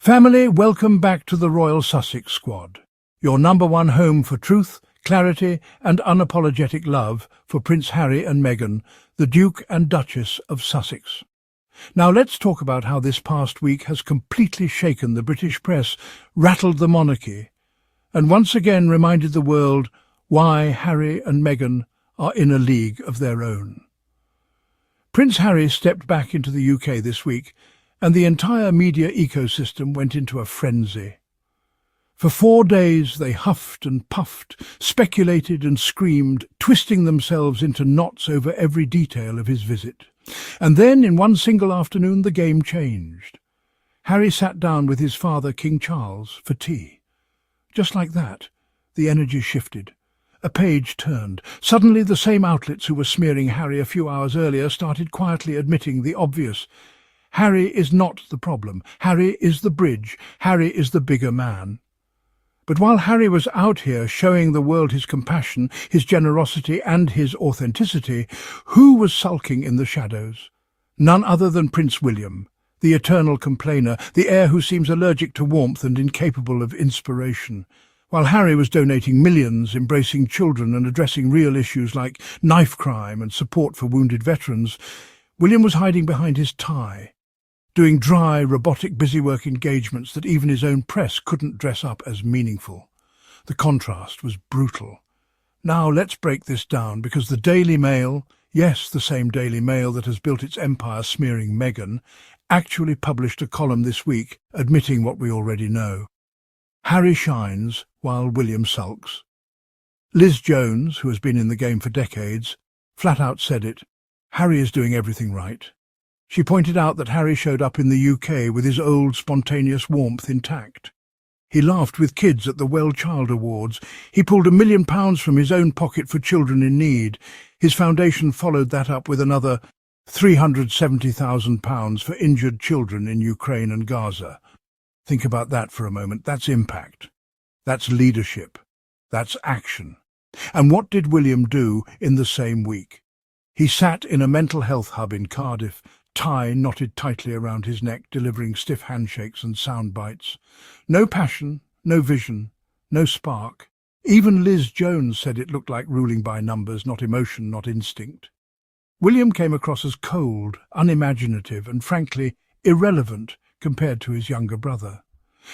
Family, welcome back to the Royal Sussex Squad, your number one home for truth, clarity and unapologetic love for Prince Harry and Meghan, the Duke and Duchess of Sussex. Now let's talk about how this past week has completely shaken the British press, rattled the monarchy, and once again reminded the world why Harry and Meghan are in a league of their own. Prince Harry stepped back into the UK this week, and the entire media ecosystem went into a frenzy. For 4 days they huffed and puffed, speculated and screamed, twisting themselves into knots over every detail of his visit. And then, in one single afternoon, the game changed. Harry sat down with his father, King Charles, for tea. Just like that, the energy shifted. A page turned. Suddenly the same outlets who were smearing Harry a few hours earlier started quietly admitting the obvious. Harry is not the problem. Harry is the bridge. Harry is the bigger man. But while Harry was out here showing the world his compassion, his generosity and his authenticity, who was sulking in the shadows? None other than Prince William, the eternal complainer, the heir who seems allergic to warmth and incapable of inspiration. While Harry was donating millions, embracing children and addressing real issues like knife crime and support for wounded veterans, William was hiding behind his tie, doing dry, robotic busywork engagements that even his own press couldn't dress up as meaningful. The contrast was brutal. Now let's break this down, because the Daily Mail, yes, the same Daily Mail that has built its empire smearing Meghan, actually published a column this week admitting what we already know. Harry shines while William sulks. Liz Jones, who has been in the game for decades, flat out said it. Harry is doing everything right. She pointed out that Harry showed up in the UK with his old spontaneous warmth intact. He laughed with kids at the Well Child Awards. He pulled £1 million from his own pocket for children in need. His foundation followed that up with another £370,000 for injured children in Ukraine and Gaza. Think about that for a moment. That's impact. That's leadership. That's action. And what did William do in the same week? He sat in a mental health hub in Cardiff, tie knotted tightly around his neck, delivering stiff handshakes and sound bites. No passion, no vision, no spark. Even Liz Jones said it looked like ruling by numbers, not emotion, not instinct. William came across as cold, unimaginative, and frankly irrelevant compared to his younger brother.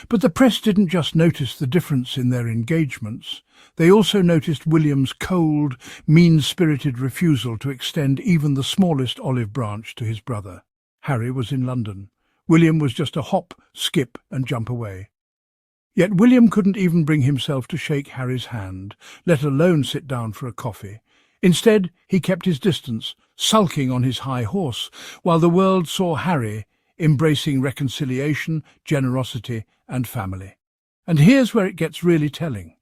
But the press didn't just notice the difference in their engagements. They also noticed William's cold, mean-spirited refusal to extend even the smallest olive branch to his brother. Harry was in London. William was just a hop, skip and jump away. Yet William couldn't even bring himself to shake Harry's hand, let alone sit down for a coffee. Instead, he kept his distance, sulking on his high horse, while the world saw Harry embracing reconciliation, generosity and family. And here's where it gets really telling.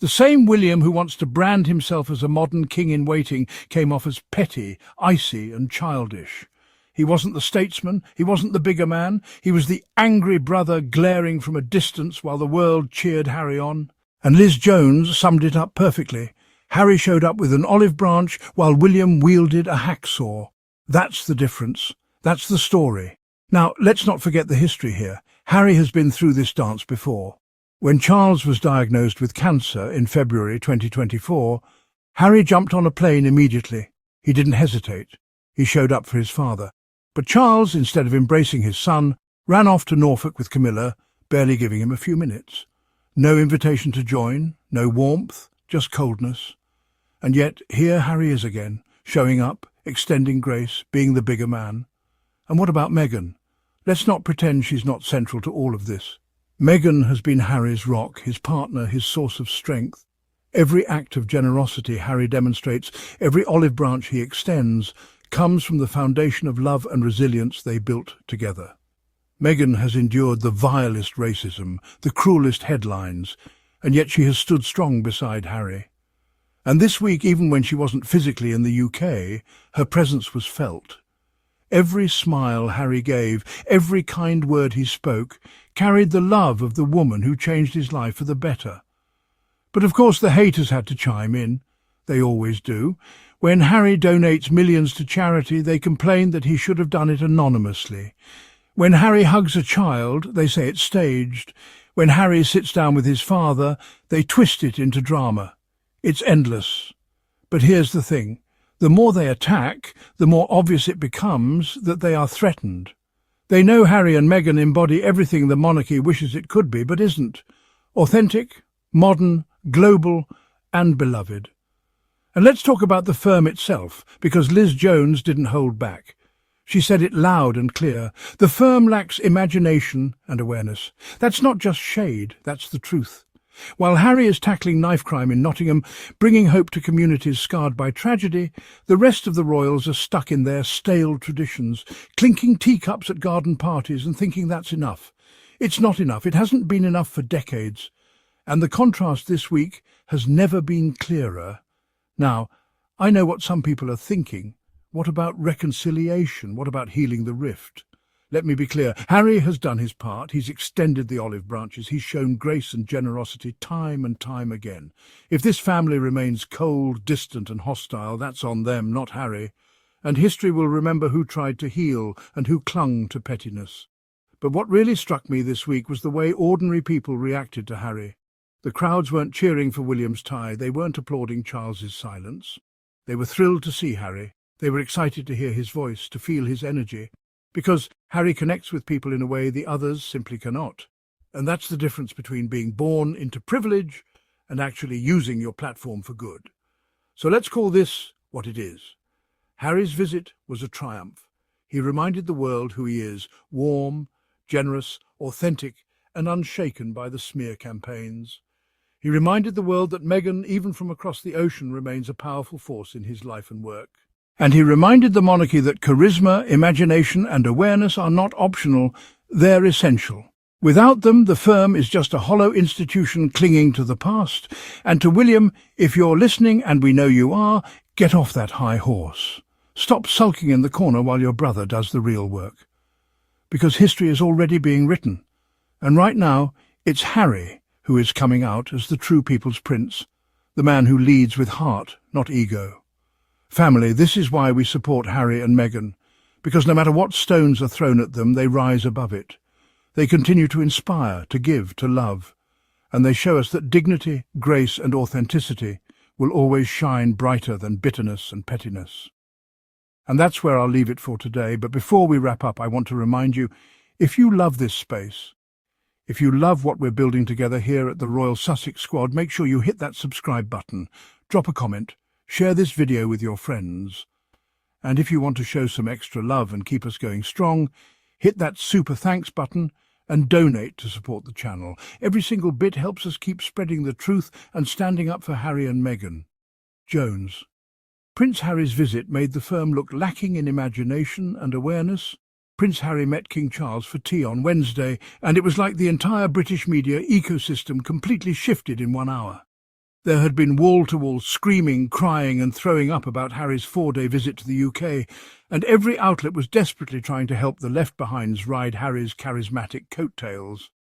The same William who wants to brand himself as a modern king-in-waiting came off as petty, icy and childish. He wasn't the statesman, he wasn't the bigger man, he was the angry brother glaring from a distance while the world cheered Harry on. And Liz Jones summed it up perfectly. Harry showed up with an olive branch while William wielded a hacksaw. That's the difference. That's the story. Now, let's not forget the history here. Harry has been through this dance before. When Charles was diagnosed with cancer in February 2024, Harry jumped on a plane immediately. He didn't hesitate. He showed up for his father. But Charles, instead of embracing his son, ran off to Norfolk with Camilla, barely giving him a few minutes. No invitation to join, no warmth, just coldness. And yet here Harry is again, showing up, extending grace, being the bigger man. And what about Meghan? Let's not pretend she's not central to all of this. Meghan has been Harry's rock, his partner, his source of strength. Every act of generosity Harry demonstrates, every olive branch he extends, comes from the foundation of love and resilience they built together. Meghan has endured the vilest racism, the cruelest headlines, and yet she has stood strong beside Harry. And this week, even when she wasn't physically in the UK, her presence was felt. Every smile Harry gave, every kind word he spoke, carried the love of the woman who changed his life for the better. But of course the haters had to chime in. They always do. When Harry donates millions to charity, they complain that he should have done it anonymously. When Harry hugs a child, they say it's staged. When Harry sits down with his father, they twist it into drama. It's endless. But here's the thing. The more they attack, the more obvious it becomes that they are threatened. They know Harry and Meghan embody everything the monarchy wishes it could be, but isn't. Authentic, modern, global, and beloved. And let's talk about the firm itself, because Liz Jones didn't hold back. She said it loud and clear. The firm lacks imagination and awareness. That's not just shade, that's the truth. While Harry is tackling knife crime in Nottingham, bringing hope to communities scarred by tragedy, the rest of the royals are stuck in their stale traditions, clinking teacups at garden parties and thinking that's enough. It's not enough. It hasn't been enough for decades. And the contrast this week has never been clearer. Now, I know what some people are thinking. What about reconciliation? What about healing the rift? Let me be clear. Harry has done his part. He's extended the olive branches. He's shown grace and generosity time and time again. If this family remains cold, distant and hostile, that's on them, not Harry. And history will remember who tried to heal and who clung to pettiness. But what really struck me this week was the way ordinary people reacted to Harry. The crowds weren't cheering for William's tie. They weren't applauding Charles's silence. They were thrilled to see Harry. They were excited to hear his voice, to feel his energy, because Harry connects with people in a way the others simply cannot. And that's the difference between being born into privilege and actually using your platform for good. So let's call this what it is. Harry's visit was a triumph. He reminded the world who he is, warm, generous, authentic, and unshaken by the smear campaigns. He reminded the world that Meghan, even from across the ocean, remains a powerful force in his life and work. And he reminded the monarchy that charisma, imagination and awareness are not optional, they're essential. Without them, the firm is just a hollow institution clinging to the past. And to William, if you're listening, and we know you are, get off that high horse. Stop sulking in the corner while your brother does the real work. Because history is already being written. And right now, it's Harry who is coming out as the true people's prince, the man who leads with heart, not ego. Family, this is why we support Harry and Meghan, because no matter what stones are thrown at them, they rise above it. They continue to inspire, to give, to love, and they show us that dignity, grace and authenticity will always shine brighter than bitterness and pettiness. And that's where I'll leave it for today, but before we wrap up, I want to remind you, if you love this space, if you love what we're building together here at the Royal Sussex Squad, make sure you hit that subscribe button, drop a comment, share this video with your friends. And if you want to show some extra love and keep us going strong, hit that super thanks button and donate to support the channel. Every single bit helps us keep spreading the truth and standing up for Harry and Meghan. Jones. Prince Harry's visit made the firm look lacking in imagination and awareness. Prince Harry met King Charles for tea on Wednesday, and it was like the entire British media ecosystem completely shifted in 1 hour. There had been wall-to-wall screaming, crying and throwing up about Harry's 4-day visit to the UK, and every outlet was desperately trying to help the left-behinds ride Harry's charismatic coattails.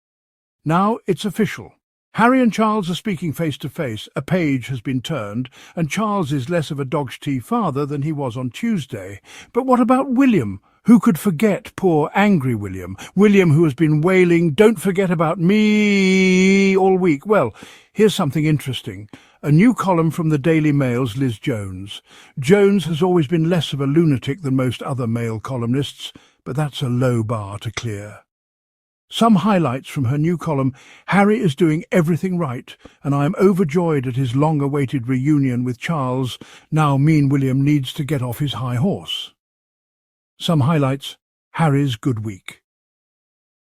Now it's official. Harry and Charles are speaking face-to-face. A page has been turned, and Charles is less of a dog's tea father than he was on Tuesday. But what about William? Who could forget poor, angry William? William who has been wailing, "Don't forget about me," all week. Well, here's something interesting. A new column from the Daily Mail's Liz Jones. Jones has always been less of a lunatic than most other Mail columnists, but that's a low bar to clear. Some highlights from her new column: Harry is doing everything right, and I am overjoyed at his long-awaited reunion with Charles. Now mean William needs to get off his high horse. Some highlights: Harry's good week.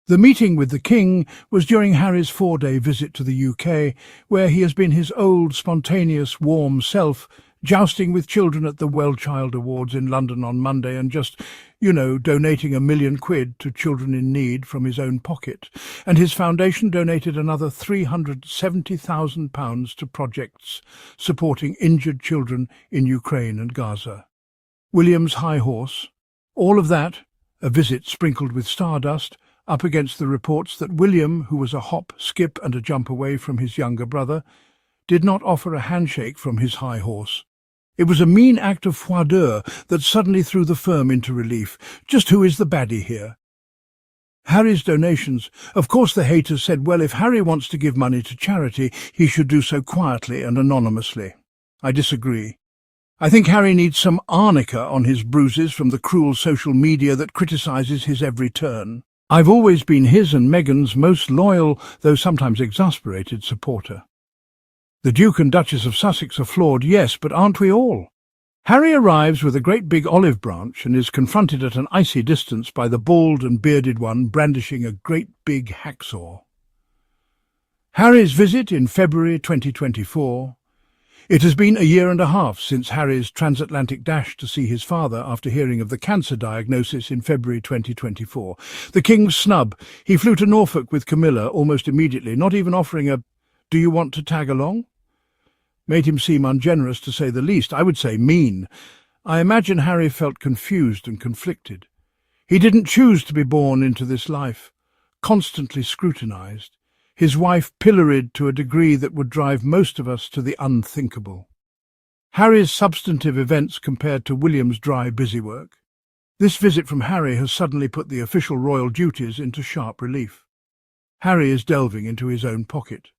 The meeting with the King was during Harry's 4-day visit to the UK, where he has been his old, spontaneous, warm self, jousting with children at the Well Child Awards in London on Monday and just, donating £1 million to children in need from his own pocket. And his foundation donated another £370,000 to projects supporting injured children in Ukraine and Gaza. William's high horse. All of that, a visit sprinkled with stardust, up against the reports that William, who was a hop, skip and a jump away from his younger brother, did not offer a handshake from his high horse. It was a mean act of froideur that suddenly threw the firm into relief. Just who is the baddie here? Harry's donations. Of course the haters said, well, if Harry wants to give money to charity, he should do so quietly and anonymously. I disagree. I think Harry needs some arnica on his bruises from the cruel social media that criticises his every turn. I've always been his and Meghan's most loyal, though sometimes exasperated, supporter. The Duke and Duchess of Sussex are flawed, yes, but aren't we all? Harry arrives with a great big olive branch and is confronted at an icy distance by the bald and bearded one brandishing a great big hacksaw. Harry's visit in February 2024. It has been a year and a half since Harry's transatlantic dash to see his father after hearing of the cancer diagnosis in February 2024. The King's snub. He flew to Norfolk with Camilla almost immediately, not even offering a "Do you want to tag along?" Made him seem ungenerous, to say the least. I would say mean. I imagine Harry felt confused and conflicted. He didn't choose to be born into this life, constantly scrutinised, his wife pilloried to a degree that would drive most of us to the unthinkable. Harry's substantive events compared to William's dry busywork. This visit from Harry has suddenly put the official royal duties into sharp relief. Harry is delving into his own pocket.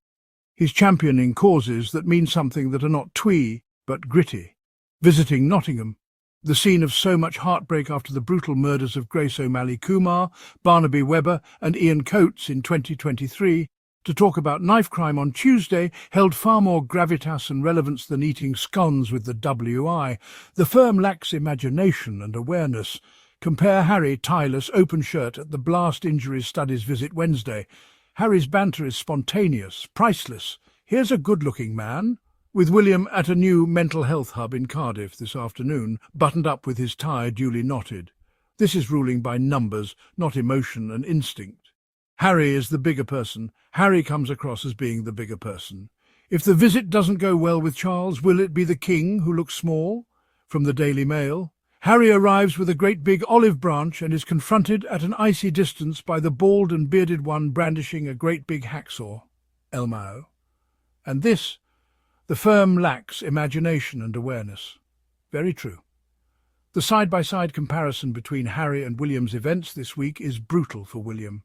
He's championing causes that mean something that are not twee, but gritty. Visiting Nottingham, the scene of so much heartbreak after the brutal murders of Grace O'Malley Kumar, Barnaby Webber and Ian Coates in 2023, to talk about knife crime on Tuesday held far more gravitas and relevance than eating scones with the WI. The firm lacks imagination and awareness. Compare Harry Tyler's open shirt at the Blast Injuries Studies visit Wednesday. Harry's banter is spontaneous, priceless. Here's a good-looking man, with William at a new mental health hub in Cardiff this afternoon, buttoned up with his tie duly knotted. This is ruling by numbers, not emotion and instinct. Harry is the bigger person. Harry comes across as being the bigger person. If the visit doesn't go well with Charles, will it be the King who looks small? From the Daily Mail. Harry arrives with a great big olive branch and is confronted at an icy distance by the bald and bearded one brandishing a great big hacksaw. Elmao. And this, the firm lacks imagination and awareness. Very true. The side-by-side comparison between Harry and William's events this week is brutal for William.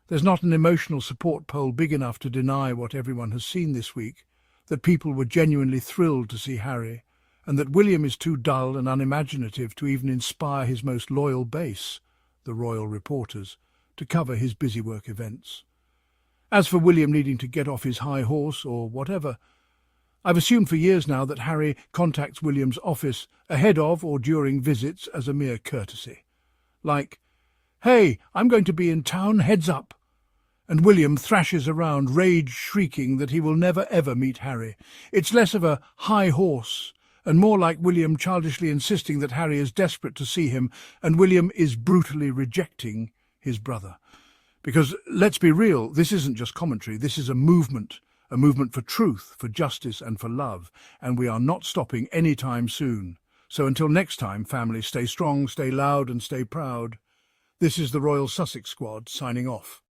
There's not an emotional support poll big enough to deny what everyone has seen this week, that people were genuinely thrilled to see Harry, and that William is too dull and unimaginative to even inspire his most loyal base, the royal reporters, to cover his busywork events. As for William needing to get off his high horse or whatever, I've assumed for years now that Harry contacts William's office ahead of or during visits as a mere courtesy. Like, "Hey, I'm going to be in town, heads up." And William thrashes around, rage shrieking that he will never ever meet Harry. It's less of a high horse and more like William childishly insisting that Harry is desperate to see him and William is brutally rejecting his brother. Because, let's be real, this isn't just commentary, this is a movement for truth, for justice and for love, and we are not stopping any time soon. So until next time, family, stay strong, stay loud and stay proud. This is the Royal Sussex Squad signing off.